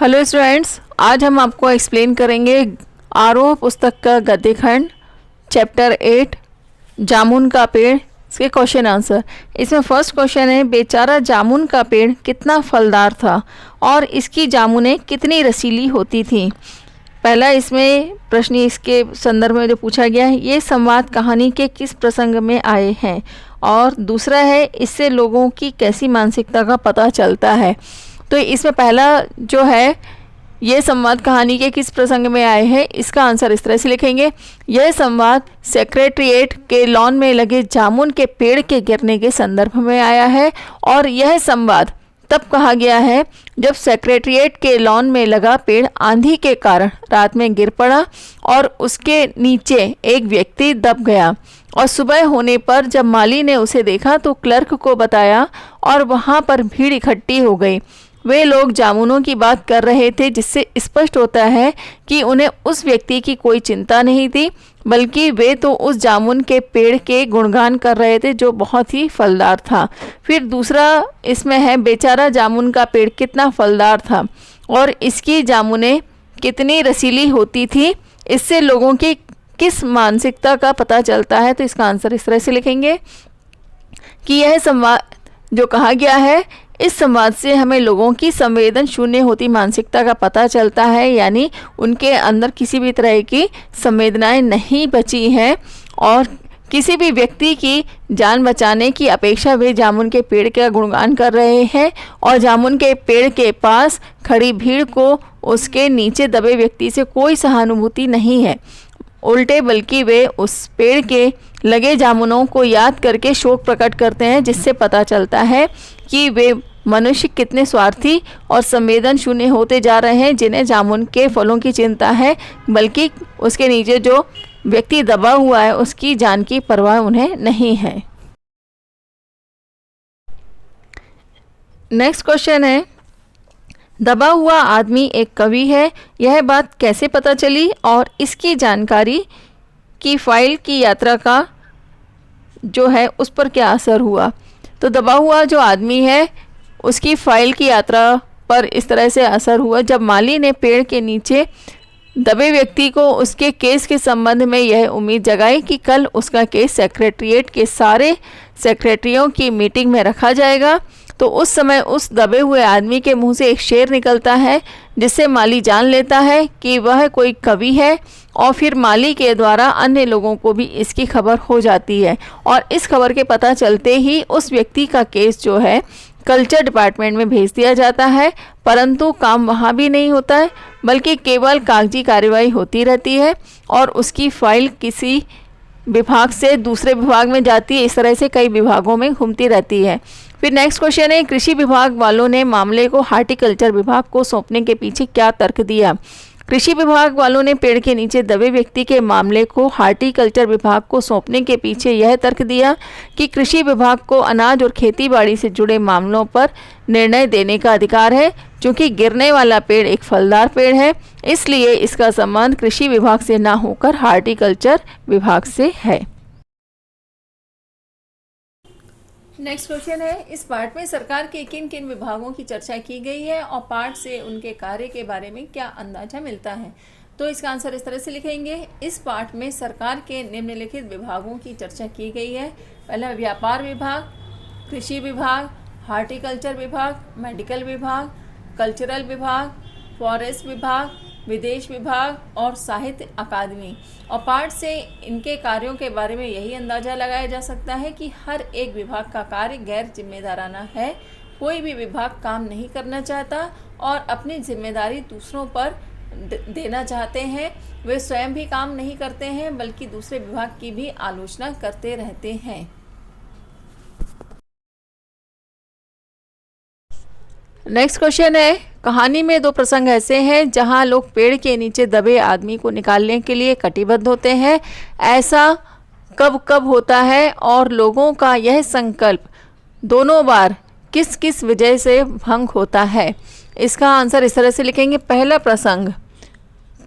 Hello students, आज हम आपको एक्सप्लेन करेंगे आरोह पुस्तक का गद्यखंड चैप्टर 8 जामुन का पेड़ इसके क्वेश्चन आंसर। इसमें फर्स्ट क्वेश्चन है, बेचारा जामुन का पेड़ कितना फलदार था और इसकी जामुनें कितनी रसीली होती थीं। पहला इसमें प्रश्न इसके संदर्भ में जो पूछा गया है, ये संवाद कहानी के किस प्रसंग में आए हैं। और दूसरा है, इससे लोगों की कैसी मानसिकता का पता चलता है। तो इसमें पहला जो है, ये संवाद कहानी के किस प्रसंग में आए हैं, इसका आंसर इस तरह से लिखेंगे। यह संवाद सेक्रेटरीट के लॉन में लगे जामुन के पेड़ के गिरने के संदर्भ में आया है। और यह संवाद तब कहा गया है जब सेक्रेटरीट के लॉन में लगा पेड़ आंधी के कारण रात में गिर पड़ा और उसके नीचे एक व्यक्ति दब गया। और सुबह होने पर जब माली ने उसे देखा तो क्लर्क को बताया और वहाँ पर भीड़ इकट्ठी हो गई। वे लोग जामुनों की बात कर रहे थे, जिससे स्पष्ट होता है कि उन्हें उस व्यक्ति की कोई चिंता नहीं थी, बल्कि वे तो उस जामुन के पेड़ के गुणगान कर रहे थे जो बहुत ही फलदार था। फिर दूसरा इसमें है, बेचारा जामुन का पेड़ कितना फलदार था और इसकी जामुनें कितनी रसीली होती थी, इससे लोगों की किस मानसिकता का पता चलता है। तो इसका आंसर इस तरह से लिखेंगे कि यह संवाद जो कहा गया है, इस संवाद से हमें लोगों की संवेदन शून्य होती मानसिकता का पता चलता है, यानी उनके अंदर किसी भी तरह की संवेदनाएं नहीं बची हैं और किसी भी व्यक्ति की जान बचाने की अपेक्षा वे जामुन के पेड़ का गुणगान कर रहे हैं और जामुन के पेड़ के पास खड़ी भीड़ को उसके नीचे दबे व्यक्ति से कोई सहानुभूति नहीं है, उल्टे बल्कि वे उस पेड़ के लगे जामुनों को याद करके शोक प्रकट करते हैं, जिससे पता चलता है कि वे मनुष्य कितने स्वार्थी और संवेदन शून्य होते जा रहे हैं, जिन्हें जामुन के फलों की चिंता है, बल्कि उसके नीचे जो व्यक्ति दबा हुआ है उसकी जान की परवाह उन्हें नहीं है। नेक्स्ट क्वेश्चन है, दबा हुआ आदमी एक कवि है, यह बात कैसे पता चली और इसकी जानकारी की फाइल की यात्रा का जो है उस पर क्या असर हुआ। तो दबा हुआ जो आदमी है उसकी फाइल की यात्रा पर इस तरह से असर हुआ, जब माली ने पेड़ के नीचे दबे व्यक्ति को उसके केस के संबंध में यह उम्मीद जगाई कि कल उसका केस सेक्रेटरीट के सारे सेक्रेटरियों की मीटिंग में रखा जाएगा। तो उस समय उस दबे हुए आदमी के मुंह से एक शेर निकलता है, जिससे माली जान लेता है कि वह कोई कवि है और फिर माली के द्वारा अन्य लोगों को भी इसकी खबर हो जाती है और इस खबर के पता चलते ही उस व्यक्ति का केस जो है कल्चर डिपार्टमेंट में भेज दिया जाता है। परंतु काम वहाँ भी नहीं होता है, बल्कि केवल कागजी कार्रवाई होती रहती है और उसकी फाइल किसी विभाग से दूसरे विभाग में जाती है। इस तरह से कई विभागों में घूमती रहती है। फिर नेक्स्ट क्वेश्चन है, कृषि विभाग वालों ने मामले को हार्टिकल्चर विभाग को सौंपने के पीछे क्या तर्क दिया। कृषि विभाग वालों ने पेड़ के नीचे दबे व्यक्ति के मामले को हार्टिकल्चर विभाग को सौंपने के पीछे यह तर्क दिया कि कृषि विभाग को अनाज और खेतीबाड़ी से जुड़े मामलों पर निर्णय देने का अधिकार है। क्योंकि गिरने वाला पेड़ एक फलदार पेड़ है, इसलिए इसका संबंध कृषि विभाग से ना होकर हार्टिकल्चर विभाग से है। नेक्स्ट क्वेश्चन है, इस पाठ में सरकार के किन किन विभागों की चर्चा की गई है और पाठ से उनके कार्य के बारे में क्या अंदाजा मिलता है। तो इसका आंसर इस तरह से लिखेंगे, इस पाठ में सरकार के निम्नलिखित विभागों की चर्चा की गई है। पहला व्यापार विभाग, कृषि विभाग, हार्टिकल्चर विभाग, मेडिकल विभाग, कल्चरल विभाग, फॉरेस्ट विभाग, विदेश विभाग और साहित्य अकादमी। और पाठ से इनके कार्यों के बारे में यही अंदाज़ा लगाया जा सकता है कि हर एक विभाग का कार्य गैर जिम्मेदाराना है। कोई भी विभाग काम नहीं करना चाहता और अपनी जिम्मेदारी दूसरों पर देना चाहते हैं। वे स्वयं भी काम नहीं करते हैं, बल्कि दूसरे विभाग की भी आलोचना करते रहते हैं। नेक्स्ट क्वेश्चन है, कहानी में दो प्रसंग ऐसे हैं जहां लोग पेड़ के नीचे दबे आदमी को निकालने के लिए कटिबद्ध होते हैं। ऐसा कब कब होता है और लोगों का यह संकल्प दोनों बार किस किस वजह से भंग होता है। इसका आंसर इस तरह से लिखेंगे, पहला प्रसंग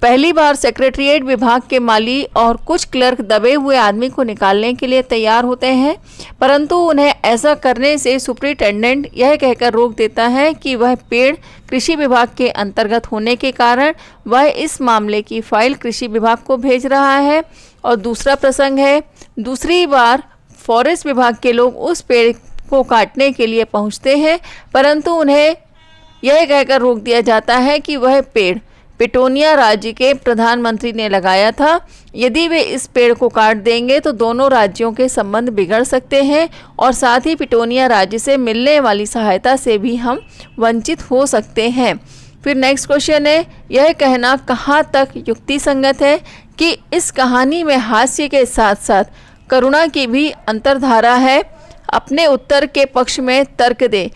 पहली बार सेक्रेटरीट विभाग के माली और कुछ क्लर्क दबे हुए आदमी को निकालने के लिए तैयार होते हैं, परंतु उन्हें ऐसा करने से सुपरिटेंडेंट यह कहकर रोक देता है कि वह पेड़ कृषि विभाग के अंतर्गत होने के कारण वह इस मामले की फाइल कृषि विभाग को भेज रहा है। और दूसरा प्रसंग है, दूसरी बार फॉरेस्ट विभाग के लोग उस पेड़ को काटने के लिए पहुंचते हैं, परंतु उन्हें यह कहकर रोक दिया जाता है कि वह पेड़ पिटोनिया राज्य के प्रधानमंत्री ने लगाया था, यदि वे इस पेड़ को काट देंगे तो दोनों राज्यों के संबंध बिगड़ सकते हैं और साथ ही पिटोनिया राज्य से मिलने वाली सहायता से भी हम वंचित हो सकते हैं। फिर नेक्स्ट क्वेश्चन है, यह कहना कहाँ तक युक्ति संगत है कि इस कहानी में हास्य के साथ साथ करुणा की भी अंतर्धारा है। अपने उत्तर के पक्ष में तर्क दे।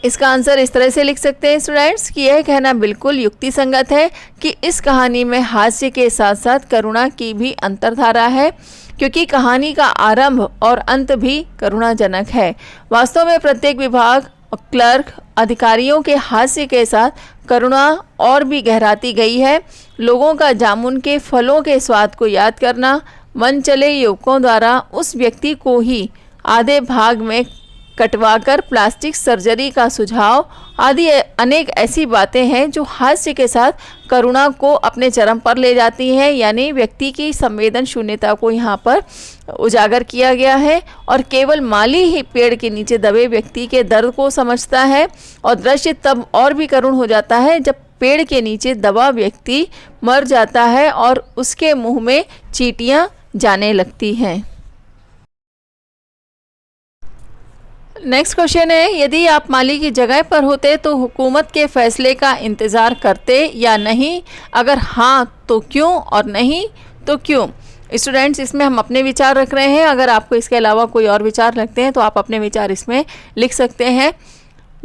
इसका आंसर इस तरह से लिख सकते हैं स्टूडेंट्स कि यह कहना बिल्कुल युक्ति संगत है कि इस कहानी में हास्य के साथ साथ करुणा की भी अंतर्धारा है, क्योंकि कहानी का आरंभ और अंत भी करुणाजनक है। वास्तव में प्रत्येक विभाग, क्लर्क, अधिकारियों के हास्य के साथ करुणा और भी गहराती गई है। लोगों का जामुन के फलों के स्वाद को याद करना, मन चले युवकों द्वारा उस व्यक्ति को ही आधे भाग में कटवाकर प्लास्टिक सर्जरी का सुझाव आदि अनेक ऐसी बातें हैं जो हास्य के साथ करुणा को अपने चरम पर ले जाती हैं। यानी व्यक्ति की संवेदन शून्यता को यहाँ पर उजागर किया गया है और केवल माली ही पेड़ के नीचे दबे व्यक्ति के दर्द को समझता है। और दृश्य तब और भी करुण हो जाता है जब पेड़ के नीचे दबा व्यक्ति मर जाता है और उसके मुंह में चींटियां जाने लगती हैं। नेक्स्ट क्वेश्चन है, यदि आप माली की जगह पर होते तो हुकूमत के फैसले का इंतज़ार करते या नहीं? अगर हाँ तो क्यों और नहीं तो क्यों? स्टूडेंट्स, इसमें हम अपने विचार रख रहे हैं। अगर आपको इसके अलावा कोई और विचार लगते हैं तो आप अपने विचार इसमें लिख सकते हैं।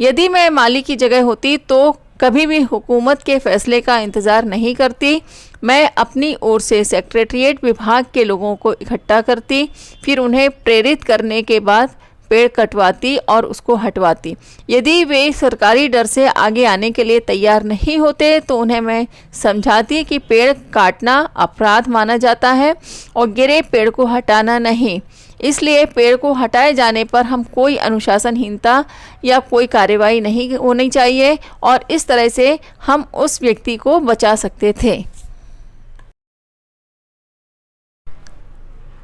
यदि मैं माली की जगह होती तो कभी भी हुकूमत के फैसले का इंतज़ार नहीं करती। मैं अपनी ओर से सेक्रेटरीट विभाग के लोगों को इकट्ठा करती, फिर उन्हें प्रेरित करने के बाद पेड़ कटवाती और उसको हटवाती। यदि वे सरकारी डर से आगे आने के लिए तैयार नहीं होते तो उन्हें मैं समझाती कि पेड़ काटना अपराध माना जाता है और गिरे पेड़ को हटाना नहीं। इसलिए पेड़ को हटाए जाने पर हम कोई अनुशासनहीनता या कोई कार्रवाई नहीं होनी चाहिए और इस तरह से हम उस व्यक्ति को बचा सकते थे।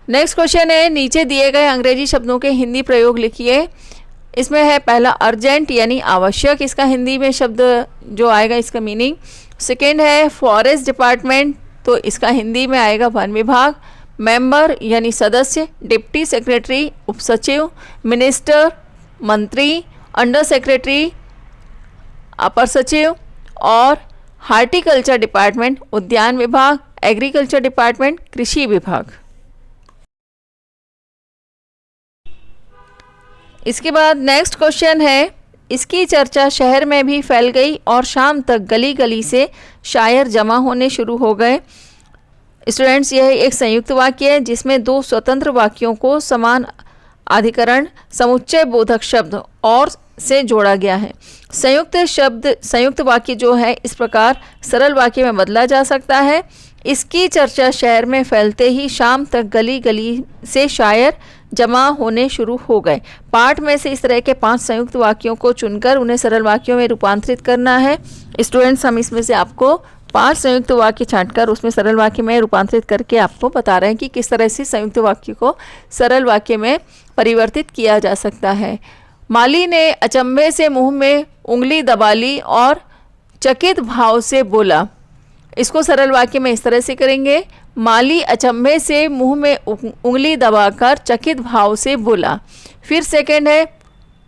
नेक्स्ट क्वेश्चन है, नीचे दिए गए अंग्रेजी शब्दों के हिंदी प्रयोग लिखिए। इसमें है पहला अर्जेंट यानी आवश्यक, इसका हिंदी में शब्द जो आएगा इसका मीनिंग। सेकेंड है फॉरेस्ट डिपार्टमेंट, तो इसका हिंदी में आएगा वन विभाग। मेंबर यानी सदस्य, डिप्टी सेक्रेटरी उपसचिव, मिनिस्टर मंत्री, अंडर सेक्रेटरी अपर सचिव और हार्टिकल्चर डिपार्टमेंट उद्यान विभाग, एग्रीकल्चर डिपार्टमेंट कृषि विभाग। इसके बाद नेक्स्ट क्वेश्चन है, इसकी चर्चा शहर में भी फैल गई और शाम तक गली गली से शायर जमा होने शुरू हो गए। स्टूडेंट्स, यह एक संयुक्त वाक्य है जिसमें दो स्वतंत्र वाक्यों को समान अधिकरण समुच्चय बोधक शब्द और से जोड़ा गया है। संयुक्त वाक्य जो है इस प्रकार सरल वाक्य में बदला जा सकता है। इसकी चर्चा शहर में फैलते ही शाम तक गली गली से शायर जमा होने शुरू हो गए। पाठ में से इस तरह के 5 संयुक्त वाक्यों को चुनकर उन्हें सरल वाक्यों में रूपांतरित करना है। स्टूडेंट्स, हम इसमें से आपको 5 संयुक्त वाक्य छांटकर उसमें सरल वाक्य में रूपांतरित करके आपको बता रहे हैं कि किस तरह से संयुक्त वाक्य को सरल वाक्य में परिवर्तित किया जा सकता है। माली ने अचंभे से मुंह में उंगली दबा ली और चकित भाव से बोला। इसको सरल वाक्य में इस तरह से करेंगे, माली अचंभे से मुंह में उंगली दबाकर चकित भाव से बोला। फिर सेकंड है,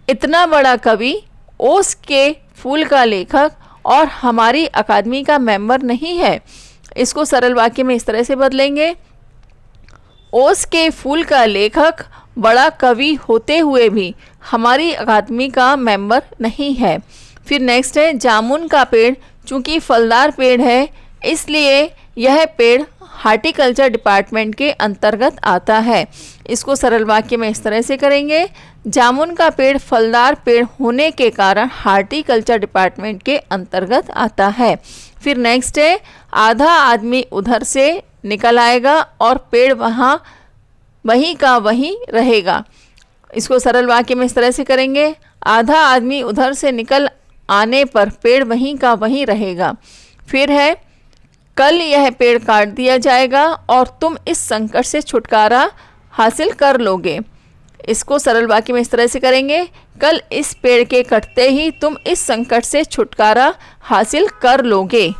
इतना बड़ा कवि, ओस के फूल का लेखक और हमारी अकादमी का मेंबर नहीं है। इसको सरल वाक्य में इस तरह से बदलेंगे, ओस के फूल का लेखक बड़ा कवि होते हुए भी हमारी अकादमी का मेंबर नहीं है। फिर नेक्स्ट है, जामुन का पेड़ चूंकि फलदार पेड़ है इसलिए यह पेड़ हार्टिकल्चर डिपार्टमेंट के अंतर्गत आता है। इसको सरल वाक्य में इस तरह से करेंगे, जामुन का पेड़ फलदार पेड़ होने के कारण हार्टिकल्चर डिपार्टमेंट के अंतर्गत आता है। फिर नेक्स्ट है, आधा आदमी उधर से निकल आएगा और पेड़ वहीं का वहीं रहेगा। इसको सरल वाक्य में इस तरह से करेंगे, आधा आदमी उधर से निकल आने पर पेड़ वहीं का वहीं रहेगा। फिर है, कल यह पेड़ काट दिया जाएगा और तुम इस संकट से छुटकारा हासिल कर लोगे। इसको सरल वाक्य में इस तरह से करेंगे, कल इस पेड़ के कटते ही तुम इस संकट से छुटकारा हासिल कर लोगे।